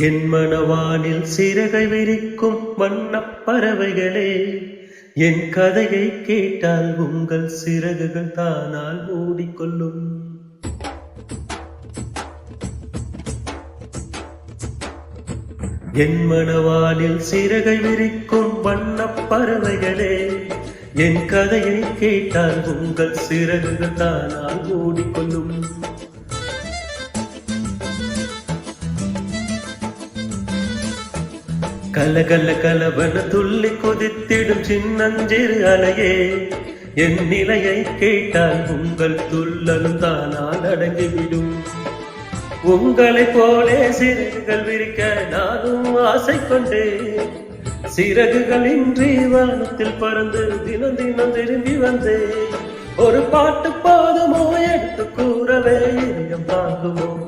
என் மனவானில் சிறகை விரிக்கும் வண்ணப் பறவைகளே, என் கதையை கேட்டால் உங்கள் சிறகுகள் தானால் மூடிக்கொள்ளும். என் மனவானில் சிறகை விரிக்கும் வண்ணப் பறவைகளே, என் கதையை கேட்டால் உங்கள் சிறகுகள் தானால் மூடிக்கொள்ளும். கலகல கலவன துள்ளி கொதித்திடும் சின்னஞ்சிறு அலையே, என் நிலையை கேட்டால் உங்கள் துள்ளலும் தானால் அடங்கிவிடும். உங்களைப் போலே சிறகுகள் விரிக்க நானும் ஆசை கொண்டேன். சிறகுகள் இன்றி வானத்தில் பறந்து தினம் தினம் திரும்பி வந்தேன். ஒரு பாட்டு போதுமோ எடுத்து கூறவே இதயம் தாங்குமோ?